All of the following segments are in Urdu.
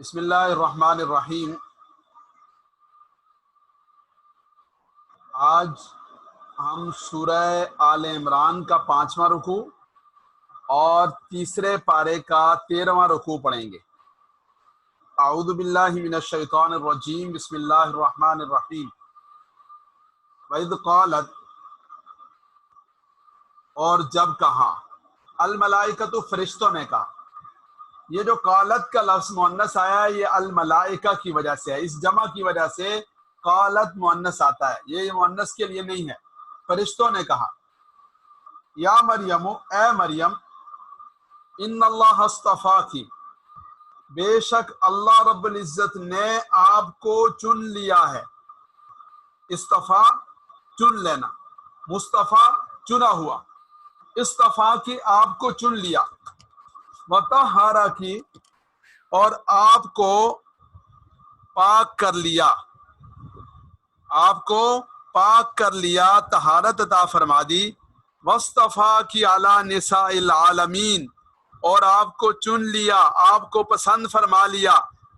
بسم اللہ الرحمن الرحیم۔ آج ہم سورہ آل عمران کا 5واں رکوع اور تیسرے پارے کا 13واں رکوع پڑھیں گے۔ اعوذ باللہ من الشیطان الرجیم، بسم اللہ الرحمن الرحیم۔ وَإِذْ قَالَتْ، اور جب کہا، الملائکۃ، فرشتوں نے کہا۔ یہ جو قالت کا لفظ مؤنث آیا ہے یہ الملائکہ کی وجہ سے ہے، اس جمع کی وجہ سے قالت مؤنث آتا ہے، یہ مؤنث کے لیے نہیں ہے۔ فرشتوں نے کہا، یا مریم، اے مریم، ان اللہ اصطفاکی، بے شک اللہ رب العزت نے آپ کو چن لیا ہے۔ اصطفا چن لینا، مصطفیٰ چنا ہوا، اصطفا کی آپ کو چن لیا، وطہارا کی اور آپ کو پاک کر لیا، آپ کو پاک کر لیا، طہارت عطا فرما دی، واصطفا کی علی نساء العالمین، اور آپ کو چن لیا، آپ کو پسند فرما لیا،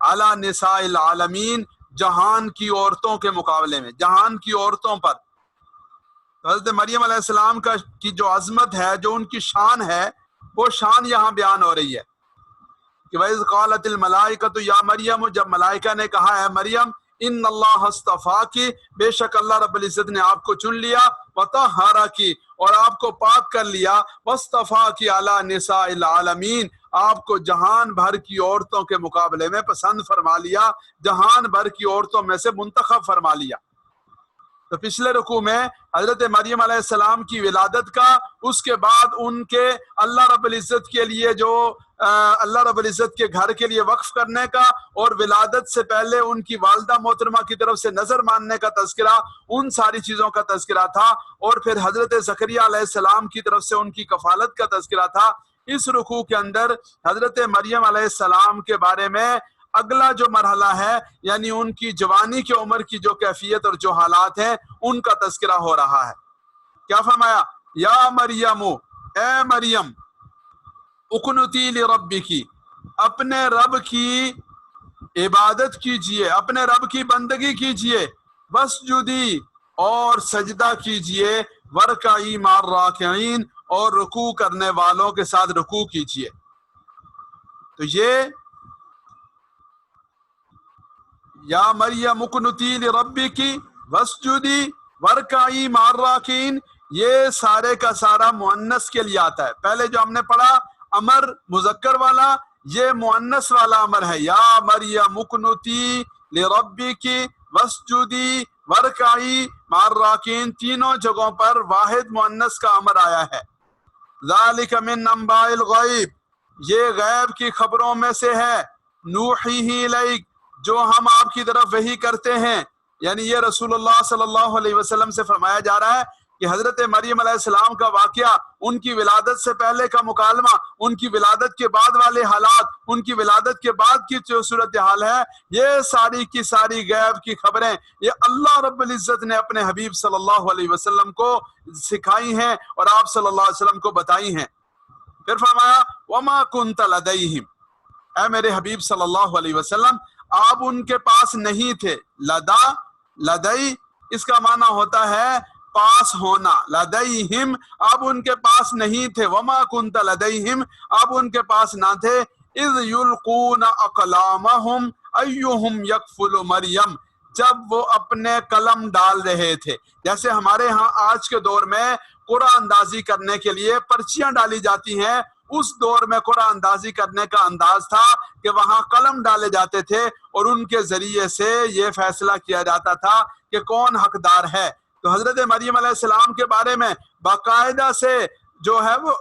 علی نساء العالمین، جہان کی عورتوں کے مقابلے میں، جہان کی عورتوں پر۔ حضرت مریم علیہ السلام کی جو عظمت ہے، جو ان کی شان ہے، وہ شان یہاں بیان ہو رہی ہے کہ وَإِذْ قَالَتِ الْمَلَائِكَةُ يَا مَرْيَمُ، جب ملائکہ نے کہا ہے مریم، ان اللہ اصطفاکی، بے شک اللہ رب العزت نے آپ کو چن لیا، وطہارکی، اور آپ کو پاک کر لیا، واصطفاکی علی نساء العالمین، آپ کو جہان بھر کی عورتوں کے مقابلے میں پسند فرما لیا، جہان بھر کی عورتوں میں سے منتخب فرما لیا۔ تو پچھلے رکوع میں حضرت مریم علیہ السلام کی ولادت کا، اس کے بعد ان کے اللہ رب العزت کے لیے جو اللہ رب العزت کے گھر کے لیے وقف کرنے کا، اور ولادت سے پہلے ان کی والدہ محترمہ کی طرف سے نظر ماننے کا تذکرہ، ان ساری چیزوں کا تذکرہ تھا، اور پھر حضرت زکریہ علیہ السلام کی طرف سے ان کی کفالت کا تذکرہ تھا۔ اس رکوع کے اندر حضرت مریم علیہ السلام کے بارے میں اگلا جو مرحلہ ہے، یعنی ان کی جوانی کی عمر کی جو کیفیت اور جو حالات ہیں، ان کا تذکرہ ہو رہا ہے۔ کیا فرمایا؟ یا مریم، اے مریم، اقنتی لربکی، اپنے رب کی عبادت کیجئے، اپنے رب کی بندگی کیجئے، واسجدی، اور سجدہ کیجئے، ورکعی مع الراکعین، اور رکوع کرنے والوں کے ساتھ رکوع کیجئے۔ تو یہ یا مریم اقنتی لربکی واسجدی ورکعی مع الراکعین، یہ سارے کا سارا مؤنث کے لیے آتا ہے۔ پہلے جو ہم نے پڑھا امر مذکر والا، یہ مؤنث والا امر ہے، یا مریم اقنتی لربکی واسجدی ورکعی مع الراکعین، تینوں جگہوں پر واحد مؤنث کا امر آیا ہے۔ ذالک من انباء الغیب، یہ غیب کی خبروں میں سے ہے، نوحیہ الیک، جو ہم آپ کی طرف وحی کرتے ہیں، یعنی یہ رسول اللہ صلی اللہ علیہ وسلم سے فرمایا جا رہا ہے کہ حضرت مریم علیہ السلام کا واقعہ، ان کی ولادت سے پہلے کا مکالمہ، ان کی ولادت کے بعد والے حالات، ان کی ولادت کے بعد کی جو صورتحال ہے، یہ ساری کی ساری غیب کی خبریں یہ اللہ رب العزت نے اپنے حبیب صلی اللہ علیہ وسلم کو سکھائی ہیں اور آپ صلی اللہ علیہ وسلم کو بتائی ہیں۔ پھر فرمایا وما کنت لدیہم، اے میرے حبیب صلی اللہ علیہ وسلم، آپ ان کے پاس نہیں تھے۔ لدا، لدئی، اس کا معنی ہوتا ہے پاس ہونا، لدیہم، آپ ان کے پاس نہیں تھے، وما کنت لدیہم، آپ ان کے پاس نہ تھے، اذ یلقون اقلامہم ایہم یکفل مریم، جب وہ اپنے قلم ڈال رہے تھے۔ جیسے ہمارے ہاں آج کے دور میں قرعہ اندازی کرنے کے لیے پرچیاں ڈالی جاتی ہیں، اس دور میں قرعہ اندازی کرنے کا انداز تھا کہ وہاں قلم ڈالے جاتے تھے اور ان کے ذریعے سے یہ فیصلہ کیا جاتا تھا کہ کون حقدار ہے۔ تو حضرت مریم علیہ السلام کے بارے میں باقاعدہ سے جو ہے وہ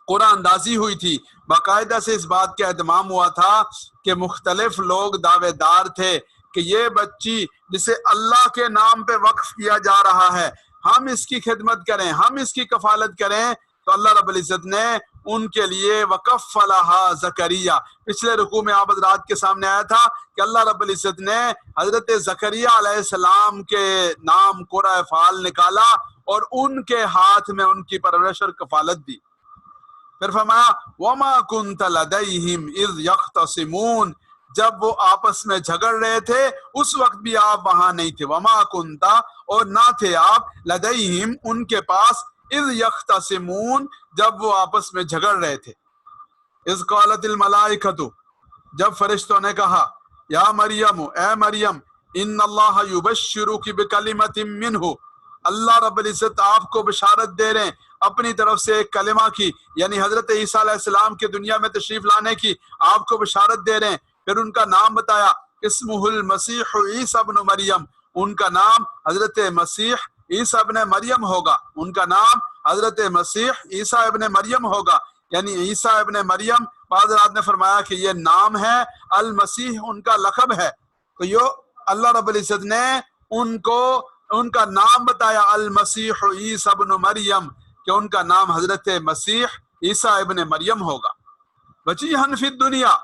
قرعہ اندازی ہوئی تھی، باقاعدہ سے اس بات کا اہتمام ہوا تھا کہ مختلف لوگ دعوے دار تھے کہ یہ بچی جسے اللہ کے نام پہ وقف کیا جا رہا ہے، ہم اس کی خدمت کریں، ہم اس کی کفالت کریں۔ تو اللہ رب العزت نے ان کے لیے وکفلھا زکریا، پچھلے رکوع میں آپ حضرات کے سامنے آیا تھا کہ اللہ رب العزت نے حضرت زکریا علیہ السلام کے نام قرعہ فعال نکالا اور ان کے ہاتھ میں ان کی پرورش اور کفالت دی۔ پھر فرمایا وما کنت لدیہم اذ یختصمون، جب وہ آپس میں جھگڑ رہے تھے اس وقت بھی آپ وہاں نہیں تھے. وما کنت، اور نہ تھے آپ، لدیہم ان کے پاس، اذ یختصمون جب وہ آپس میں جھگڑ رہے تھے. اذ قالت الملائکۃ، جب فرشتوں نے کہا، یا مریم، اے مریم، ان اللہ یبشرک بکلمۃ منہ، اللہ رب العزت آپ کو بشارت دے رہے ہیں اپنی طرف سے ایک کلمہ کی، یعنی حضرت عیسیٰ علیہ السلام کے دنیا میں تشریف لانے کی آپ کو بشارت دے رہے ہیں. پھر ان کا نام بتایا، اسمہ المسیح عیسیٰ ابن مریم، ان کا نام حضرت مسیح عیسیٰ ابن مریم ہوگا، ان کا نام حضرت مسیح عیسیٰ ابن مریم ہوگا، یعنی عیسیٰ ابن مریم. بعض رات نے فرمایا کہ یہ نام ہے، المسیح ان کا لقب ہے. تو یہ اللہ رب العزت نے ان کو ان کا نام بتایا، المسیح عیسیٰ ابن مریم، کہ ان کا نام حضرت مسیح عیسیٰ ابن مریم ہوگا. وجیہن فی الدنیا،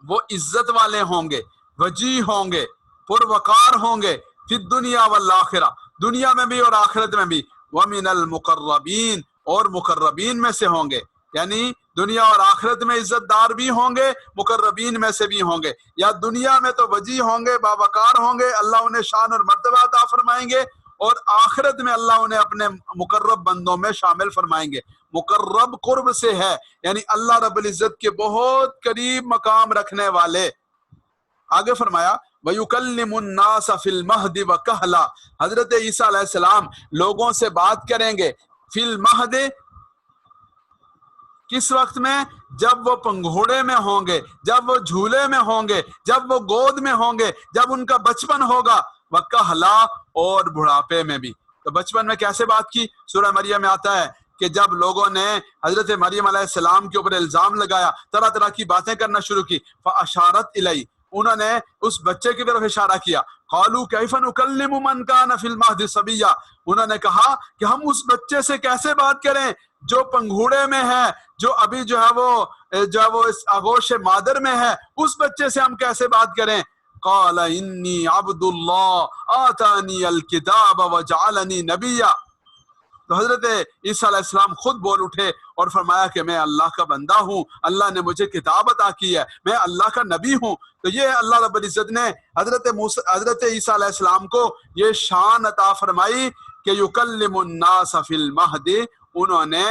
وہ عزت والے ہوں گے، وجیح ہوں گے، پروقار ہوں گے، فی الدنیا والآخرہ، دنیا میں بھی اور آخرت میں بھی. ومن المقربین، اور مقربین میں سے ہوں گے، یعنی دنیا اور آخرت میں عزت دار بھی ہوں گے، مقربین میں سے بھی ہوں گے. یا دنیا میں تو وجیح ہوں گے، باوقار ہوں گے، اللہ انہیں شان اور مرتبہ عطا فرمائیں گے، اور آخرت میں اللہ انہیں اپنے مقرب بندوں میں شامل فرمائیں گے. مقرب قرب سے ہے، یعنی اللہ رب العزت کے بہت قریب مقام رکھنے والے. آگے فرمایا وَيُكَلِّمُ النَّاسَ فِي الْمَهْدِ وَكَهْلًا، حضرت عیسیٰ علیہ السلام لوگوں سے بات کریں گے فی المہد، کس وقت میں؟ جب وہ پنگھوڑے میں ہوں گے، جب وہ جھولے میں ہوں گے، جب وہ گود میں ہوں گے، جب ان کا بچپن ہوگا. وَكَهْلًا، اور بڑھاپے میں بھی. تو بچپن میں کیسے بات کی؟ سورہ مریم میں آتا ہے کہ جب لوگوں نے حضرت مریم علیہ السلام کے اوپر الزام لگایا، طرح طرح کی باتیں کرنا شروع کی، فَأَشَارَتْ إِلَيْهِ، انہوں نے اس بچے کی طرف اشارہ کیا. قالوا کیف نکلم من کان فی المہد صبیا، انہوں نے کہا کہ ہم اس بچے سے کیسے بات کریں جو پنگھوڑے میں ہے، جو ابھی جو ہے وہ اس آغوش مادر میں ہے، اس بچے سے ہم کیسے بات کریں. قال انی عبد اللہ آتانی الکتاب وجعلنی نبیا، تو حضرت عیسیٰ علیہ السلام خود بول اٹھے اور فرمایا کہ میں اللہ کا بندہ ہوں، اللہ نے مجھے کتاب عطا کی ہے، میں اللہ کا نبی ہوں. تو یہ اللہ رب العزت نے حضرت عیسیٰ علیہ السلام کو یہ شان عطا فرمائی کہ یکلم الناس فی المہد، انہوں نے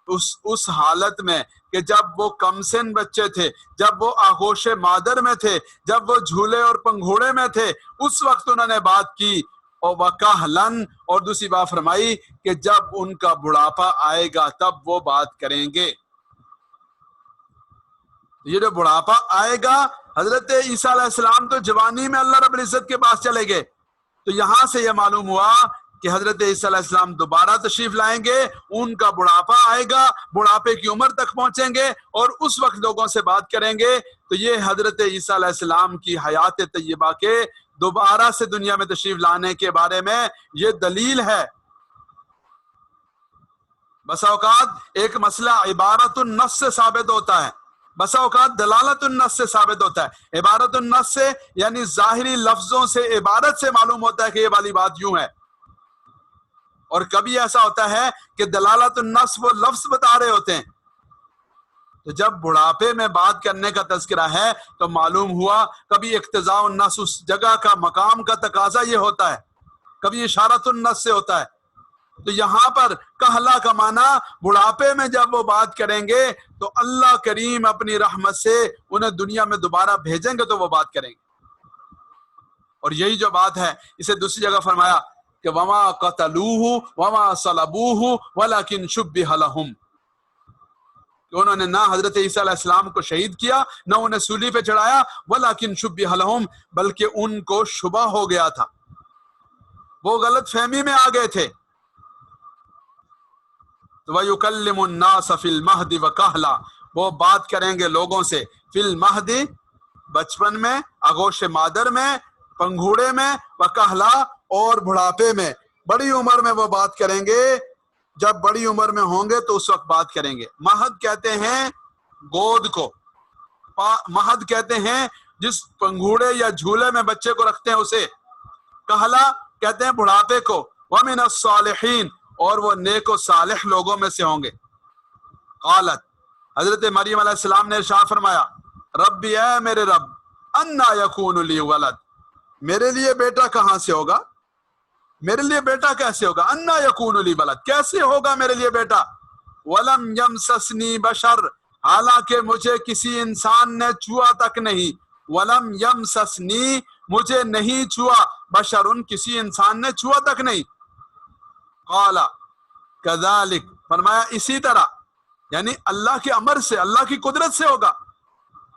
اس حالت میں کہ جب وہ کم سن بچے تھے، جب وہ آغوش مادر میں تھے، جب وہ جھولے اور پنگھوڑے میں تھے، اس وقت انہوں نے بات کی. اور وَكَهْلًا، اور دوسری بات فرمائی کہ جب ان کا بڑھاپا آئے گا تب وہ بات کریں گے. یہ جو بڑھاپا آئے گا، حضرت عیسیٰ علیہ السلام تو جوانی میں اللہ رب العزت کے پاس چلے گئے، تو یہاں سے یہ معلوم ہوا کہ حضرت عیسیٰ علیہ السلام دوبارہ تشریف لائیں گے، ان کا بڑھاپا آئے گا، بڑھاپے کی عمر تک پہنچیں گے اور اس وقت لوگوں سے بات کریں گے. تو یہ حضرت عیسیٰ علیہ السلام کی حیات طیبہ کے دوبارہ سے دنیا میں تشریف لانے کے بارے میں یہ دلیل ہے. بسا اوقات ایک مسئلہ عبارت النص سے ثابت ہوتا ہے، بسا اوقات دلالت النص سے ثابت ہوتا ہے. عبارت النص سے یعنی ظاہری لفظوں سے، عبارت سے معلوم ہوتا ہے کہ یہ والی بات یوں ہے، اور کبھی ایسا ہوتا ہے کہ دلالت النص وہ لفظ بتا رہے ہوتے ہیں. تو جب بڑھاپے میں بات کرنے کا تذکرہ ہے تو معلوم ہوا کبھی اقتضاء النص اس جگہ کا مقام کا تقاضا یہ ہوتا ہے، کبھی اشارت النص سے ہوتا ہے. تو یہاں پر کہلا کا معنی بڑھاپے میں جب وہ بات کریں گے تو اللہ کریم اپنی رحمت سے انہیں دنیا میں دوبارہ بھیجیں گے تو وہ بات کریں گے. اور یہی جو بات ہے اسے دوسری جگہ فرمایا کہ وما قتلوہ وما صلبوہ ولکن شبہ لہم، کہ انہوں نے نہ حضرت عیسیٰ علیہ السلام کو شہید کیا، نہ انہیں سولی پہ چڑھایا، ولکن شبہ لہم، بلکہ ان کو شبہ ہو گیا تھا، وہ غلط فہمی میں آ گئے تھے. وَيُكَلِّمُ النَّاسَ فِي الْمَهْدِ وَكَهْلًا، وہ بات کریں گے لوگوں سے فی المہد، بچپن میں، آغوش مادر میں، پنگھوڑے میں، وَكَهْلًا، اور بڑھاپے میں، بڑی عمر میں وہ بات کریں گے. جب بڑی عمر میں ہوں گے تو اس وقت بات کریں گے. مہد کہتے ہیں گود کو، مہد کہتے ہیں جس پنگھوڑے یا جھولے میں بچے کو رکھتے ہیں اسے. کہلا کہتے ہیں بڑھاپے کو. وَمِنَ الصَّالِحِينَ، اور وہ نیک و صالح لوگوں میں سے ہوں گے. قالت، حضرت مریم علیہ السلام نے ارشاد فرمایا، ربی اے میرے رب، انا یکون لی ولد، میرے لیے بیٹا کہاں سے ہوگا، میرے لیے بیٹا کیسے ہوگا، انا یکون لی ولد، کیسے ہوگا میرے لیے بیٹا، ولم یمسسنی بشر، حالانکہ مجھے کسی انسان نے چھوا تک نہیں، ولم یمسسنی، مجھے نہیں چھوا، بشر، کسی انسان نے چھوا تک نہیں، قال کذالک، فرمایا اسی طرح، یعنی اللہ کے امر سے، اللہ کی قدرت سے ہوگا،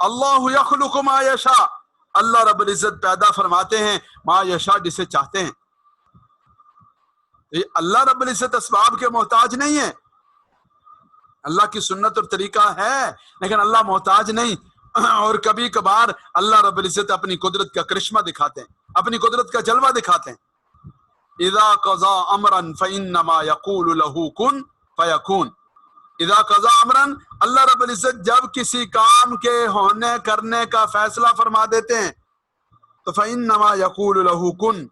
اللہ یخلق ما یشاء، اللہ رب العزت پیدا فرماتے ہیں ما یشاء، جسے چاہتے ہیں، اللہ رب العزت اسباب کے محتاج نہیں ہے، اللہ کی سنت اور طریقہ ہے لیکن اللہ محتاج نہیں، اور کبھی کبھار اللہ رب العزت اپنی قدرت کا کرشمہ دکھاتے ہیں، اپنی قدرت کا جلوہ دکھاتے ہیں، اذا قضا امرا فانما یقول له کن فیکون، اذا قضا امرا، اللہ رب العزت جب کسی کام کے ہونے کرنے کا فیصلہ فرما دیتے ہیں تو فانما یقول له کن،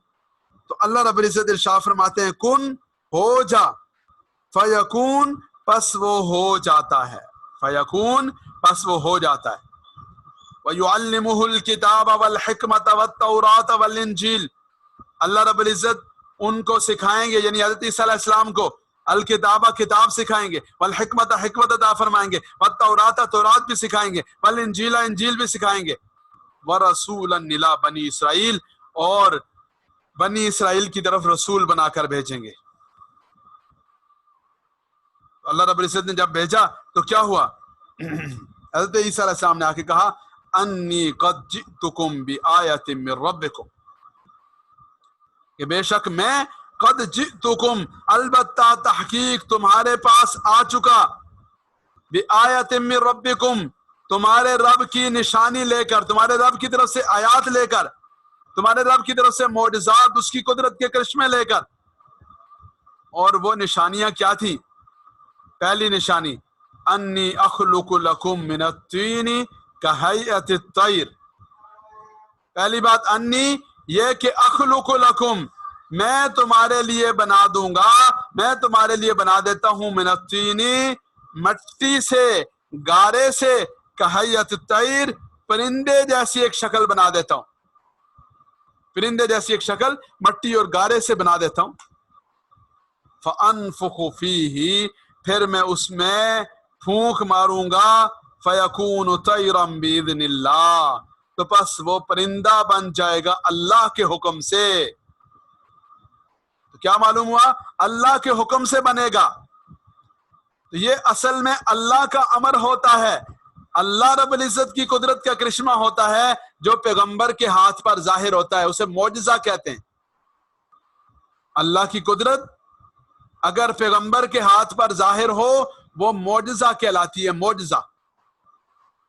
تو اللہ رب العزت ارشاد فرماتے ہیں کن، ہو جا، فیکون، پس وہ ہو جاتا ہے، فیکون، پس وہ ہو جاتا ہے، وَيُعَلِّمُهُ الْكِتَابَ وَالْحِكْمَةَ وَالتَّوْرَاةَ وَالْإِنْجِيلَ، اللہ رب العزت ان کو سکھائیں گے، یعنی حضرت عیسیٰ علیہ السلام کو الکتابہ، کتاب سکھائیں گے، والحکمت، حکمت عطا فرمائیں گے، والتوراۃ، تورات بھی سکھائیں گے، والانجیل، انجیل بھی سکھائیں گے، ورسولا الی بنی اسرائیل، اور بنی اسرائیل کی طرف رسول بنا کر بھیجیں گے۔ اللہ رب العزت نے جب بھیجا تو کیا ہوا، حضرت عیسیٰ علیہ السلام نے آ کے کہا انی قد جئتکم بآیۃ من ربکم، کہ بے شک میں قد جئتکم، البتہ تحقیق تمہارے پاس آ چکا، بآیۃ من ربکم، تمہارے رب کی نشانی لے کر، تمہارے رب کی طرف سے آیات لے کر، تمہارے رب کی طرف سے معجزات، اس کی قدرت کے کرشمے لے کر، اور وہ نشانیاں کیا تھی، پہلی نشانی انی اخلق لکم من الطین کہیئۃ الطیر، پہلی بات انی، یہ کہ اخلق لکم، میں تمہارے لیے بنا دوں گا، میں تمہارے لیے بنا دیتا ہوں، من الطین، مٹی سے، گارے سے، کہیئۃ الطیر، پرندے جیسی ایک شکل بنا دیتا ہوں، پرندے جیسی ایک شکل مٹی اور گارے سے بنا دیتا ہوں، فانفخ فیہ، پھر میں اس میں پھونک ماروں گا، فیکون طیرا باذن اللہ، تو پس وہ پرندہ بن جائے گا اللہ کے حکم سے، تو کیا معلوم ہوا، اللہ کے حکم سے بنے گا، تو یہ اصل میں اللہ کا امر ہوتا ہے، اللہ رب العزت کی قدرت کا کرشمہ ہوتا ہے جو پیغمبر کے ہاتھ پر ظاہر ہوتا ہے، اسے معجزہ کہتے ہیں۔ اللہ کی قدرت اگر پیغمبر کے ہاتھ پر ظاہر ہو وہ معجزہ کہلاتی ہے، معجزہ۔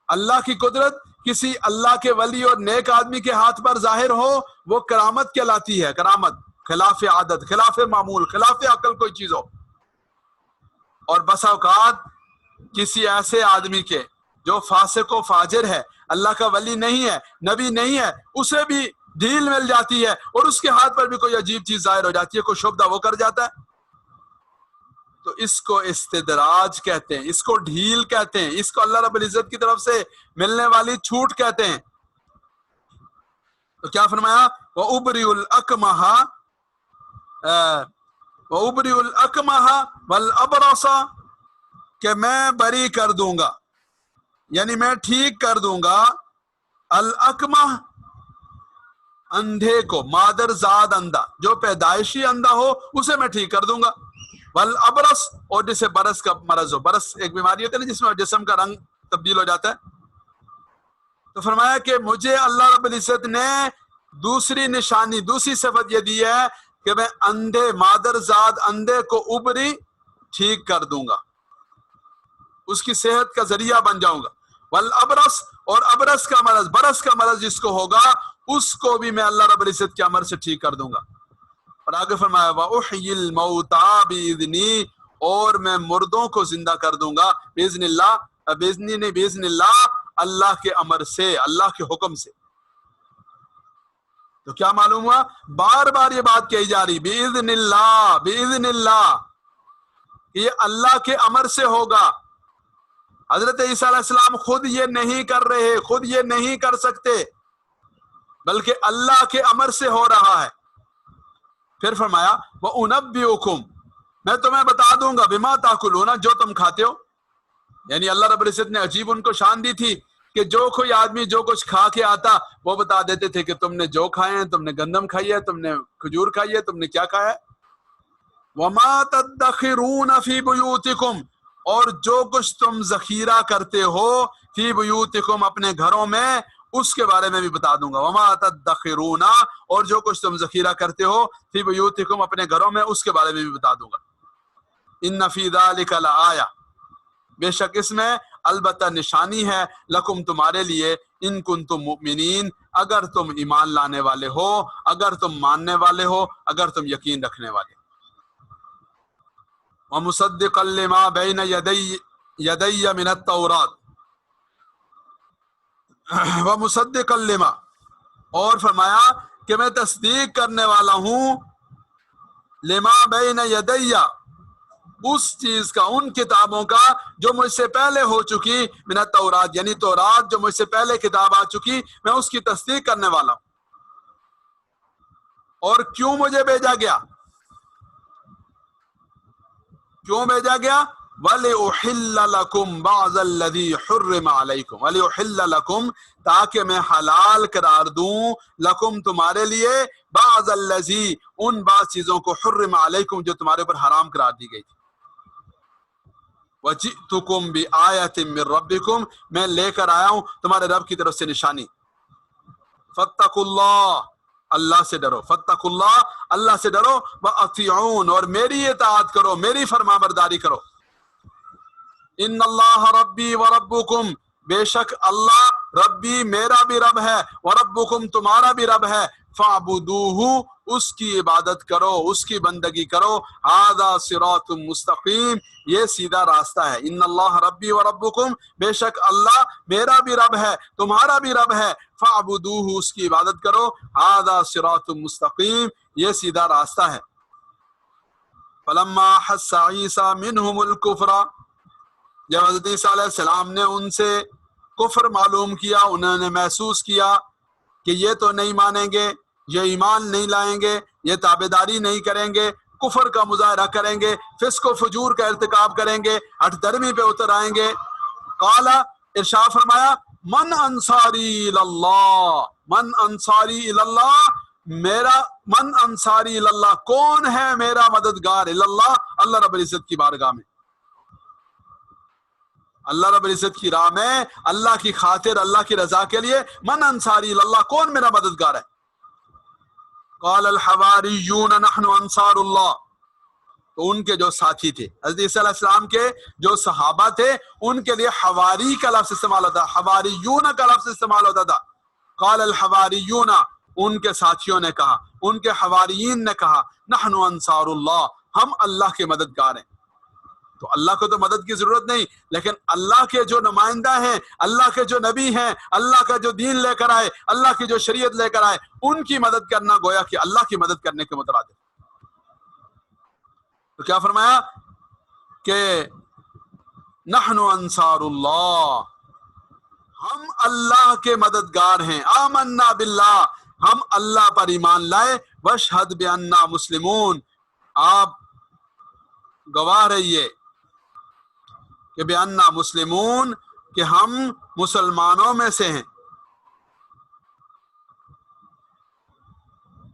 اللہ کی قدرت کسی اللہ کے ولی اور نیک آدمی کے ہاتھ پر ظاہر ہو وہ کرامت کہلاتی ہے، کرامت، خلاف عادت، خلاف معمول، خلاف عقل کوئی چیز ہو۔ اور بس اوقات کسی ایسے آدمی کے جو فاسق و فاجر ہے، اللہ کا ولی نہیں ہے، نبی نہیں ہے، اسے بھی ڈھیل مل جاتی ہے اور اس کے ہاتھ پر بھی کوئی عجیب چیز ظاہر ہو جاتی ہے، کوئی شبدہ وہ کر جاتا ہے، تو اس کو استدراج کہتے ہیں، اس کو ڈھیل کہتے ہیں، اس کو اللہ رب العزت کی طرف سے ملنے والی چھوٹ کہتے ہیں۔ تو کیا فرمایا، وَأُبْرِئُ الْأَكْمَحَ وَأُبْرِئُ الْأَكْمَحَ وَالْأَبْرَصَ، کہ میں بری کر دوں گا، یعنی میں ٹھیک کر دوں گا، الْأَكْمَحَ، اندھے کو، مادر زاد اندھا، جو پیدائشی اندھا ہو اسے میں ٹھیک کر دوں گا، والابرص، اور جسے برس کا مرض ہو، برس ایک بیماری ہوتی ہے نا جس میں جسم کا رنگ تبدیل ہو جاتا ہے، تو فرمایا کہ مجھے اللہ رب العزت نے دوسری نشانی، دوسری صفت یہ دی ہے کہ میں اندھے، مادر زاد اندھے کو ابری ٹھیک کر دوں گا، اس کی صحت کا ذریعہ بن جاؤں گا، والابرص، اور ابرس کا مرض، برس کا مرض جس کو ہوگا اس کو بھی میں اللہ رب العزت کے امر سے ٹھیک کر دوں گا۔ اور آگے فرمایا وَأُحْيِي الْمَوْتَى بِإِذْنِي، اور میں مردوں کو زندہ کر دوں گا، بِإِذْنِ اللہ، بِإِذْنِ اللہ، اللہ کے امر سے، اللہ کے حکم سے۔ تو کیا معلوم ہوا، بار بار یہ بات کہی جا رہی، بِإِذْنِ اللہ، بِإِذْنِ اللہ، کہ یہ اللہ کے امر سے ہوگا، حضرت عیسیٰ علیہ السلام خود یہ نہیں کر رہے، خود یہ نہیں کر سکتے، بلکہ اللہ کے امر سے ہو رہا ہے۔ پھر فرمایا وَأُنَبِّئُكُمْ، میں تمہیں بتا دوں گا، بما تاکلون، جو تم کھاتے ہو۔ یعنی اللہ رب العزت نے عجیب ان کو شان دی تھی کہ جو کوئی آدمی جو کچھ کھا کے آتا وہ بتا دیتے تھے کہ تم نے جو کھائے ہیں، تم نے گندم کھائی ہے، تم نے کھجور کھائی ہے، تم نے کیا کھایا ہے۔ وَمَا تَدَّخِرُونَ فِي بُيُوتِكُمْ، اور جو کچھ تم ذخیرہ کرتے ہو، فی بیوتکم، اپنے گھروں میں، اس کے بارے میں بھی بتا دوں گا۔ وما تدخرون، اور جو کچھ تم ذخیرہ کرتے ہو، فی بیوتکم، اپنے گھروں میں، اس کے بارے میں بھی بتا دوں گا۔ ان فی ذلک لآیہ، بے شک اس میں البتہ نشانی ہے، لکم، تمہارے لیے، ان کنتم مؤمنین، اگر تم ایمان لانے والے ہو، اگر تم ماننے والے ہو، اگر تم یقین رکھنے والے ہو۔ وَمُصَدِّقًا لِمَا بَيْنَ يَدَيَّ مِنَ التَّوْرَاتِ، وَمُصَدِّقًا لِمَا، اور فرمایا کہ میں تصدیق کرنے والا ہوں، لما بین یدی، اس چیز کا، ان کتابوں کا جو مجھ سے پہلے ہو چکی، من التورات، یعنی تورات جو مجھ سے پہلے کتاب آ چکی، میں اس کی تصدیق کرنے والا ہوں۔ اور کیوں مجھے بھیجا گیا؟ کیوں بھیجا گیا؟ وَلِأُحِلَّ لَكُمْ بَعْضَ الَّذِي حُرِّمَ عَلَيْكُمْ، وَلِأُحِلَّ لَكُمْ، تاکہ میں حلال قرار دوں، لکم، تمہارے لیے، بعض الذی، ان بعض چیزوں کو، حرم علیکم، جو تمہارے اوپر حرام قرار دی گئی تھی۔ وَجِئْتُكُمْ بِآیَةٍ مِّن رَبِّكُمْ، میں لے کر آیا ہوں تمہارے رب کی طرف سے نشانی۔ فَاتَّقُوا اللَّهَ، اللہ سے ڈرو، فَاتَّقُوا اللَّهَ، اللہ سے ڈرو، وَأَطِیعُونَ، اور میری اطاعت کرو، میری فرما برداری کرو۔ ان اللہ ربی وربکم، بے شک اللہ ربی، میرا بھی رب ہے، وربکم، تمہارا بھی رب ہے، فاعبدوہ، اس کی عبادت کرو، اس کی بندگی کرو، ھذا صراط مستقیم، یہ سیدھا راستہ ہے۔ ان اللہ ربی وربکم، بے شک اللہ میرا بھی رب ہے، تمہارا بھی رب ہے، فاعبدوہ، اس کی عبادت کرو، ھذا صراط مستقیم، یہ سیدھا راستہ ہے۔ فلما حس عیسیٰ منہم الکفر، جب حضرت عیسیٰ علیہ السلام نے ان سے کفر معلوم کیا، انہوں نے محسوس کیا کہ یہ تو نہیں مانیں گے، یہ ایمان نہیں لائیں گے، یہ تابعداری نہیں کریں گے، کفر کا مظاہرہ کریں گے، فسق و فجور کا ارتکاب کریں گے، ہٹ درمی پہ اتر آئیں گے، قال، ارشاد فرمایا، من انصاری اللہ، من انصاری اللہ، میرا، من انصاری اللہ، کون ہے میرا مددگار، اللہ، اللہ رب العزت کی بارگاہ میں، اللہ رب العزت کی راہ میں، اللہ کی خاطر، اللہ کی رضا کے لیے، من انصاری اللہ، کون میرا مددگار ہے۔ قال الحواریون نحن انصار اللہ، تو ان کے جو ساتھی تھے، حضرت عیسیٰ علیہ السلام کے جو صحابہ تھے، ان کے لیے حواری کا لفظ استعمال ہوتا ہے، حواریون کا لفظ استعمال ہوتا تھا۔ قال الحواریون، ان کے ساتھیوں نے کہا، ان کے حواریین نے کہا، نحن انصار اللہ، ہم اللہ کے مددگار ہیں۔ تو اللہ کو تو مدد کی ضرورت نہیں، لیکن اللہ کے جو نمائندہ ہیں، اللہ کے جو نبی ہیں، اللہ کا جو دین لے کر آئے، اللہ کی جو شریعت لے کر آئے، ان کی مدد کرنا گویا کہ اللہ کی مدد کرنے کے مترادف۔ تو کیا فرمایا کہ نحن انصار اللہ، ہم اللہ کے مددگار ہیں، آمنا باللہ، ہم اللہ پر ایمان لائے، واشہد بأننا مسلمون، آپ گواہ رہیے کہ بأننا مسلمون، کہ ہم مسلمانوں میں سے ہیں،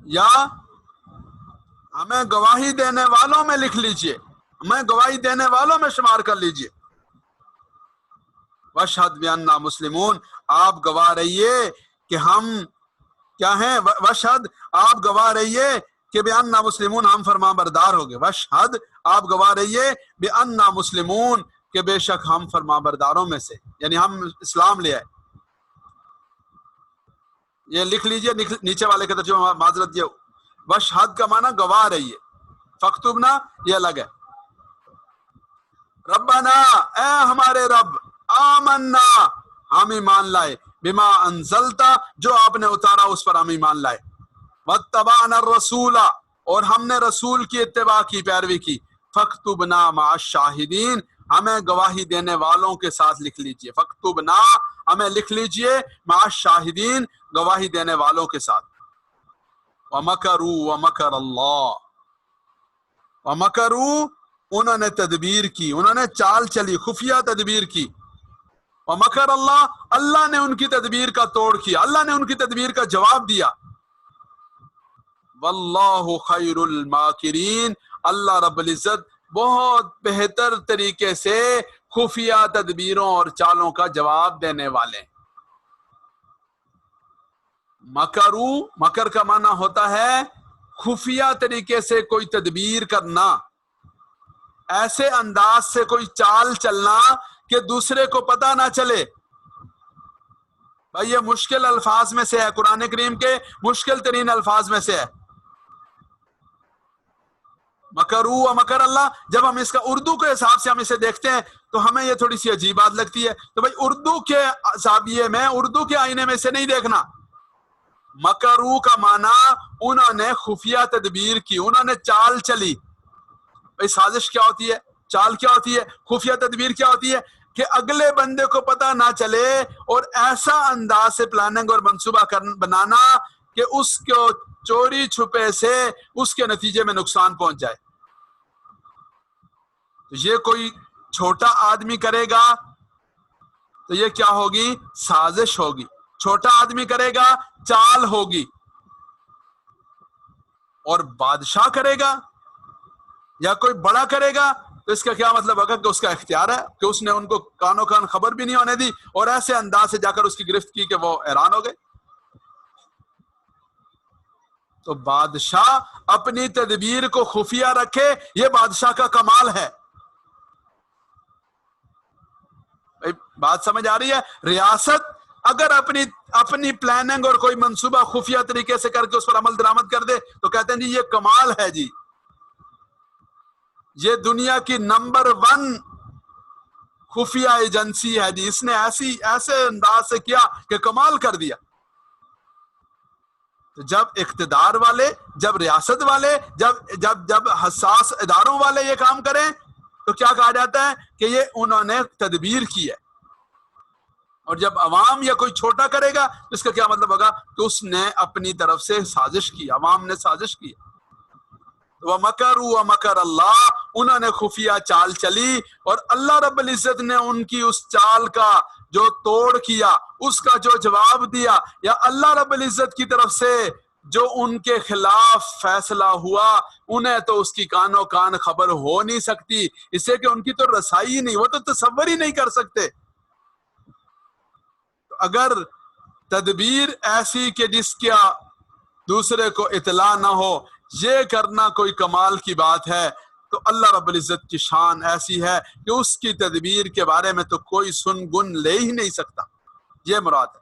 یا ہمیں گواہی دینے والوں میں لکھ لیجئے، ہمیں گواہی دینے والوں میں شمار کر لیجئے۔ واشہد بأننا مسلمون، آپ گواہ رہیے کہ ہم کیا ہیں، واشہد، آپ گواہ رہیے کہ بأننا مسلمون، ہم فرما بردار ہو گئے، واشہد، آپ گواہ رہیے، بأننا مسلمون، کہ بے شک ہم فرما برداروں میں سے، یعنی ہم اسلام لے آئے۔ یہ لکھ لیجئے، نیچے والے کا ترجمہ، معذرت، یہ واشہد کا معنی گواہ رہیے، فاکتبنا یہ الگ ہے۔ ربنا، اے ہمارے رب، آمنا، ہم ایمان لائے، بما انزلتا، جو آپ نے اتارا اس پر ہم ایمان لائے، واتبعنا الرسول، اور ہم نے رسول کی اتباع کی، پیروی کی، فاکتبنا مع الشاہدین، ہمیں گواہی دینے والوں کے ساتھ لکھ لیجئے، فاکتبنا ہمیں لکھ لیجئے مع الشاہدین گواہی دینے والوں کے ساتھ۔ ومکروا ومکر اللہ، ومکروا انہوں نے تدبیر کی، انہوں نے چال چلی، خفیہ تدبیر کی، ومکر اللہ اللہ نے ان کی تدبیر کا توڑ کیا، اللہ نے ان کی تدبیر کا جواب دیا۔ واللہ خیر الماکرین، اللہ رب العزت بہت بہتر طریقے سے خفیہ تدبیروں اور چالوں کا جواب دینے والے ہیں۔ مکرو، مکر کا معنی ہوتا ہے خفیہ طریقے سے کوئی تدبیر کرنا، ایسے انداز سے کوئی چال چلنا کہ دوسرے کو پتہ نہ چلے۔ بھائی یہ مشکل الفاظ میں سے ہے، قرآن کریم کے مشکل ترین الفاظ میں سے ہے، مکرو و مکر اللہ۔ جب ہم اس کا اردو کے حساب سے ہم اسے دیکھتے ہیں تو ہمیں یہ تھوڑی سی عجیب بات لگتی ہے، تو بھائی اردو کے زاویے میں، اردو کے آئینے میں سے نہیں دیکھنا۔ مکرو کا معنی انہوں نے خفیہ تدبیر کی، انہوں نے چال چلی۔ بھائی سازش کیا ہوتی ہے، چال کیا ہوتی ہے، خفیہ تدبیر کیا ہوتی ہے؟ کہ اگلے بندے کو پتہ نہ چلے اور ایسا انداز سے پلاننگ اور منصوبہ بنانا کہ اس کو چوری چھپے سے اس کے نتیجے میں نقصان پہنچ جائے۔ تو یہ کوئی چھوٹا آدمی کرے گا تو یہ کیا ہوگی؟ سازش ہوگی۔ چھوٹا آدمی کرے گا چال ہوگی، اور بادشاہ کرے گا یا کوئی بڑا کرے گا تو اس کا کیا مطلب ہوگا کہ اس کا اختیار ہے کہ اس نے ان کو کانوں کان خبر بھی نہیں ہونے دی اور ایسے انداز سے جا کر اس کی گرفت کی کہ وہ حیران ہو گئے۔ تو بادشاہ اپنی تدبیر کو خفیہ رکھے، یہ بادشاہ کا کمال ہے۔ بات سمجھ آ رہی ہے؟ ریاست اگر اپنی پلاننگ اور کوئی منصوبہ خفیہ طریقے سے کر کے اس پر عمل درآمد کر دے تو کہتے ہیں جی یہ کمال ہے، جی یہ دنیا کی نمبر 1 خفیہ ایجنسی ہے، جی اس نے ایسے انداز سے کیا کہ کمال کر دیا۔ تو جب اقتدار والے، جب ریاست والے، جب حساس اداروں والے یہ کام کریں تو کیا کہا جاتا ہے کہ یہ انہوں نے تدبیر کی ہے۔ اور جب عوام یا کوئی چھوٹا کرے گا تو اس کا کیا مطلب ہوگا کہ اس نے اپنی طرف سے سازش کی، عوام نے سازش کی۔ وَمَكَرُوا وَمَكَرَ اللَّهُ، انہوں نے خفیہ چال چلی اور اللہ رب العزت نے ان کی اس چال کا جو توڑ کیا، اس کا جو جواب دیا، یا اللہ رب العزت کی طرف سے جو ان کے خلاف فیصلہ ہوا، انہیں تو اس کی کانوں کان خبر ہو نہیں سکتی، اس سے کہ ان کی تو رسائی نہیں، وہ تو تصور ہی نہیں کر سکتے۔ اگر تدبیر ایسی کہ جس کا دوسرے کو اطلاع نہ ہو، یہ کرنا کوئی کمال کی بات ہے، تو اللہ رب العزت کی شان ایسی ہے کہ اس کی تدبیر کے بارے میں تو کوئی سن گن لے ہی نہیں سکتا۔ یہ مراد ہے۔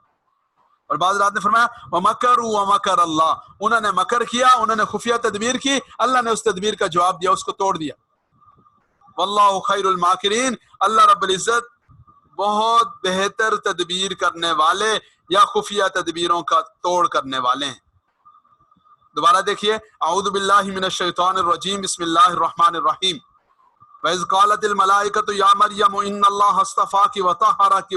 اور بعض رات نے فرمایا وَمَكَرُوا وَمَكَرَ اللَّهُ، انہوں نے مکر کیا، انہوں نے خفیہ تدبیر کی، اللہ نے اس تدبیر کا جواب دیا، اس کو توڑ دیا۔ واللہ خیر الماکرین، اللہ رب العزت بہت بہتر تدبیر کرنے والے یا خفیہ تدبیروں کا توڑ کرنے والے ہیں۔ دوبارہ دیکھیے، اعوذ باللہ من الشیطان الرجیم، بسم اللہ الرحمن الرحیم۔ وَإِذْ قَالَتِ الْمَلَائِكَةُ يَا مَرْيَمُ إِنَّ اللَّهَ اصْطَفَاكِ وَطَهَّرَكِ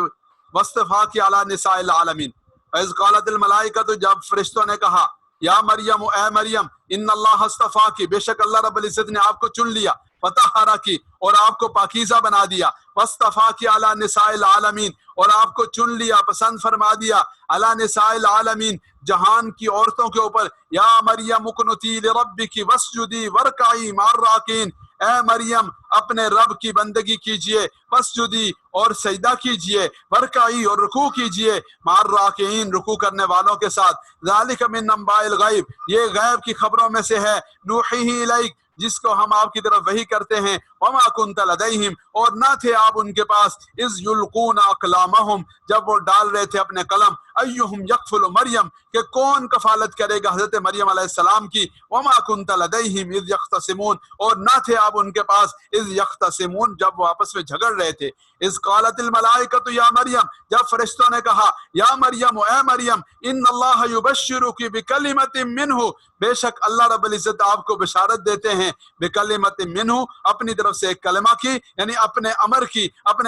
وَاصْطَفَاكِ عَلَى نِسَاءِ الْعَالَمِينَ۔ وَإِذْ قَالَتِ الْمَلَائِكَةُ، جب فرشتوں نے کہا، یا مریم، اے مریم، ان اللہ اصطفاکی، بے شک اللہ رب العزت نے آپ کو چن لیا، وطہرکی، اور آپ کو پاکیزہ بنا دیا، واصطفاکی علی نساء العالمین، اور آپ کو چن لیا، پسند فرما دیا، علی نساء العالمین، جہان کی عورتوں کے اوپر۔ یا مریم اقنتی لربکی واسجدی وارکعی مع الراکعین، اے مریم اپنے رب کی بندگی کیجئے، واسجدی اور سجدہ کیجئے، ورکعی اور رکوع کیجئے، مع الراکعین رکوع کرنے والوں کے ساتھ۔ ذالک من انباء الغیب، یہ غیب کی خبروں میں سے ہے، نوحیہ الیک، جس کو ہم آپ کی طرف وحی کرتے ہیں، وما کنت لدیہم، اور نہ تھے آپ ان کے پاس، اذ یلقون اقلامہم، جب وہ ڈال رہے تھے اپنے قلم، ایہم یکفل مریم، کہ کون کفالت کرے گا حضرت مریم علیہ السلام کی، وما کنت لدیہم اذ یختصمون، اور نہ تھے آپ ان کے پاس، اذ یختصمون، جب وہ آپس میں جھگڑ رہے تھے۔ اذ قالت الملائکۃ یا مریم، جب فرشتوں نے کہا، یا مریم، اے مریم، ان اللہ یبشرک بکلمۃ منہ، بے شک اللہ رب العزت آپ کو بشارت دیتے ہیں، بکلمۃ منہ، اپنی طرف طرف سے ایک کلمہ کی، یعنی اپنے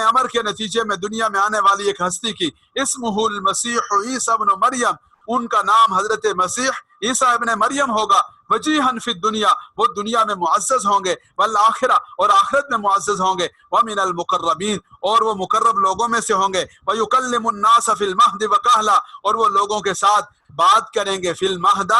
امر کے نتیجے میں دنیا میں آنے والی ایک ہستی کی، اسمہ المسیح عیسی ابن مریم، ان کا نام حضرت مسیح عیسیٰ ابن مریم ہوگا، وجیہن فی الدنیا، وہ دنیا میں معزز ہوں گے، والآخرہ، اور آخرت میں معزز ہوں گے، ومن المقربین، اور وہ مقرب لوگوں میں سے ہوں گے، ویکلم الناس فی المہد وکہلا، اور وہ لوگوں کے ساتھ بات کریں گے فی المہد،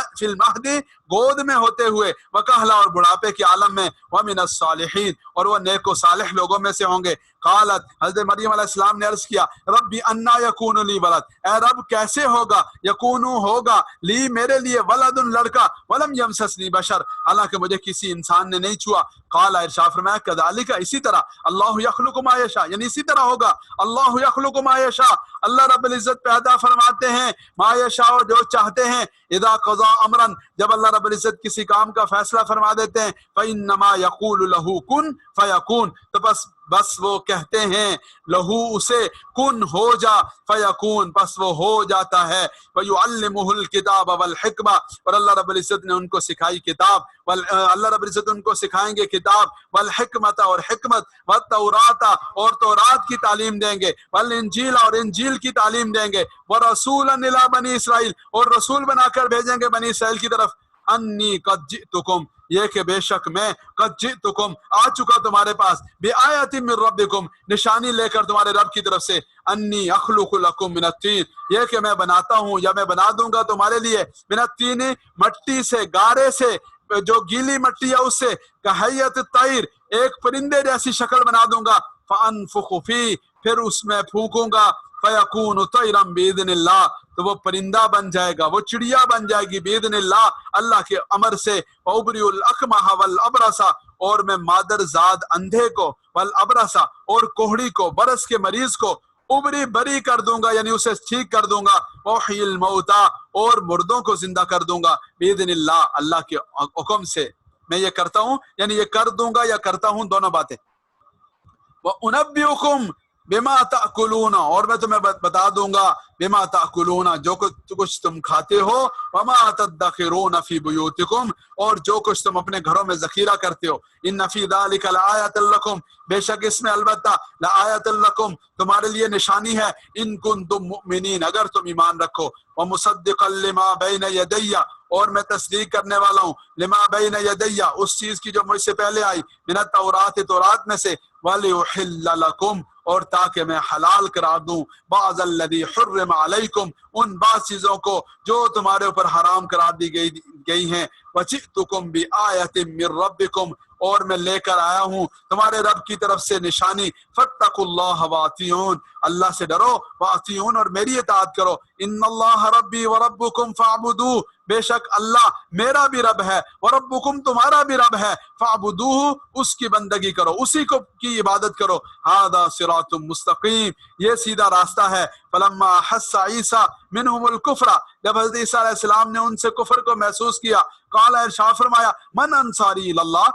گود میں ہوتے ہوئے، وکہلا، اور بڑھاپے کے عالم میں، ومن الصالحین، اور وہ نیک و صالح لوگوں میں سے ہوں گے۔ قالت، حضرت مریم علیہ السلام نے عرض کیا، ربی انا یکون لی ولد، اے رب کیسے ہوگا، یکونو ہوگا، لی میرے لیے، ولد لڑکا، ولم یمسسنی بشر، حالانکہ مجھے کسی انسان نے نہیں چھوا۔ قال، ارشاد فرمایا، کذالک، اسی طرح، اللہ یخلق ما یشاء، یعنی اسی طرح ہوگا، اللہ یخلق ما یشاء، اللہ رب العزت پیدا فرماتے ہیں، ما یشاء، جو چاہتے ہیں، اذا قضا امرا، جب اللہ رب العزت کسی کام کا فیصلہ فرما دیتے ہیں، فانما یقول له کن فیکون، تو بس وہ کہتے ہیں لہو، اسے، کن، ہو جا، فیکون، بس وہ ہو جاتا ہے۔ وَيُعَلِّمُهُ الْكِتَابَ وَالْحِکْمَةَ، اور اللہ رب العزت نے ان کو سکھائی کتاب، اللہ رب العزت ان کو سکھائیں گے کتاب، والحکمت، اور حکمت، والتورات، اور تورات کی تعلیم دیں گے، والانجیل، اور انجیل کی تعلیم دیں گے، ورسولا الی بنی اسرائیل، اور رسول بنا کر بھیجیں گے بنی اسرائیل کی طرف، انی قد جئتکم، یہ کہ بے شک میں، قد جئتکم، آ چکا تمہارے پاس، بآیۃ من ربکم، نشانی لے کر تمہارے رب کی طرف سے، انی اخلق لکم من الطین، یہ کہ میں بناتا ہوں یا میں بنا دوں گا تمہارے لیے، من الطین، مٹی سے، گارے سے، جو گیلی مٹی ہے اس سے، کہیت الطیر، ایک پرندے جیسی شکل بنا دوں گا، فانفخ فی، پھر اس میں پھونکوں گا، فیکون طیرا باذن اللہ، تو وہ پرندہ بن جائے گا، وہ چڑیا بن جائے گی، باذن اللہ، اللہ کے امر سے، وابری الاکمہ والابرص، اور میں مادر زاد اندھے کو، والابرص، اور کوہڑی کو، برس کے مریض کو، ابری بری کر دوں گا، یعنی اسے ٹھیک کر دوں گا، وحی الموتا، اور مردوں کو زندہ کر دوں گا، باذن اللہ، اللہ کے حکم سے میں یہ کرتا ہوں، یعنی یہ کر دوں گا یا کرتا ہوں، دونوں باتیں۔ وَأُنَبِّئُكُمْ بِمَا تَأْكُلُونَ، اور میں تمہیں بتا دوں گا، بِمَا تَأْكُلُونَ، جو کچھ تم کھاتے ہو، وَمَا تَدَّخِرُونَ فِي بُيُوتِكُمْ، اور جو کچھ تم اپنے گھروں میں ذخیرہ کرتے ہو، إِنَّ فِي ذَلِكَ لَآيَةً لَكُمْ، بے شک اس میں البتہ، لَآيَةً لَكُمْ، تمہارے لیے نشانی ہے، إِن كُنتُم مُؤْمِنِينَ، اگر تم ایمان رکھو، وَمُصَدِّقًا لِمَا بَيْنَ يَدَيَّ، اور میں تصدیق کرنے والا ہوں، لما بین یدیّ، اس چیز کی جو مجھ سے پہلے آئی، من التورات، تورات میں سے، وَلِأُحِلَّ لَكُمْ، اور تاکہ میں حلال قرار دوں، بعض الذی حرم علیکم، ان بعض چیزوں کو جو تمہارے اوپر حرام قرار دی گئی ہیں، وَجِئْتُكُمْ بِآیَةٍ مِّن رَبِّكُمْ، اور میں لے کر آیا ہوں تمہارے رب کی طرف سے نشانی، فَاتَّقُوا اللَّهَ وَأَطِیعُونِ، اللہ سے ڈرو، وَأَطِیعُونِ، اور میری اطاعت کرو، إِنَّ اللَّهَ رَبِّی وَرَبُّکُمْ فَاعْبُدُوهُ، بے شک اللہ میرا بھی رب ہے، وَرَبُّکُمْ، تمہارا بھی رب ہے، فَاعْبُدُوهُ، اس کی بندگی کرو، اسی کو کی عبادت کرو، هَذَا صِرَاطٌ مستقیم، یہ سیدھا راستہ ہے۔ فَلَمَّا أَحَسَّ عِیسیٰ مِنْهُمُ الْكُفْرَ، جب حضرت عیسیٰ علیہ السلام نے ان سے کفر کو محسوس کیا، قال، ارشاد فرمایا، من انصاری اللہ،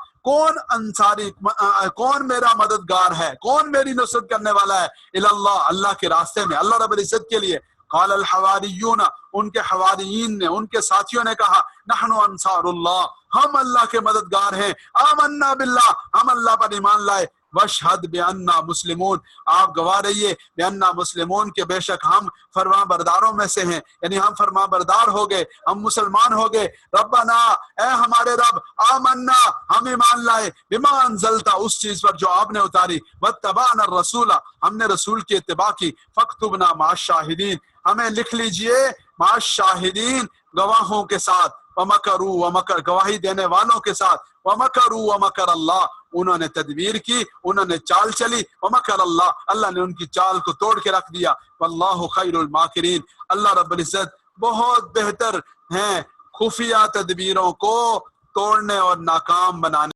کون میرا مددگار ہے، کون میری نصرت کرنے والا ہے، اللہ، اللہ کے راستے میں، اللہ رب العزت کے لیے۔ قال الحواریون، ان کے حواریین نے، ان کے ساتھیوں نے کہا، نحن انصار اللہ، ہم اللہ کے مددگار ہیں، آمنا باللہ، ہم اللہ پر ایمان لائے، واشہد بأننا مسلمون، آپ گواہ رہیے، بأننا مسلمون، کہ بے شک ہم فرما برداروں میں سے ہیں، یعنی ہم فرما بردار ہو گئے، ہم مسلمان ہو گئے، ربنا، اے ہمارے رب، آمنا، ہم ایمان لائے، بما انزلتا، اس چیز پر جو آپ نے اتاری، واتبعنا الرسول، ہم نے رسول کی اتباع کی، فاکتبنا مع الشاہدین، ہمیں لکھ لیجئے مع الشاہدین، گواہوں کے ساتھ، ومکروا ومکر، گواہی دینے والوں کے ساتھ، ومکروا ومکر اللہ، انہوں نے تدبیر کی، انہوں نے چال چلی، ومکر اللہ، اللہ نے ان کی چال کو توڑ کے رکھ دیا، واللہ خیر الماکرین، اللہ رب العزت بہت بہتر ہیں خفیہ تدبیروں کو توڑنے اور ناکام بنانے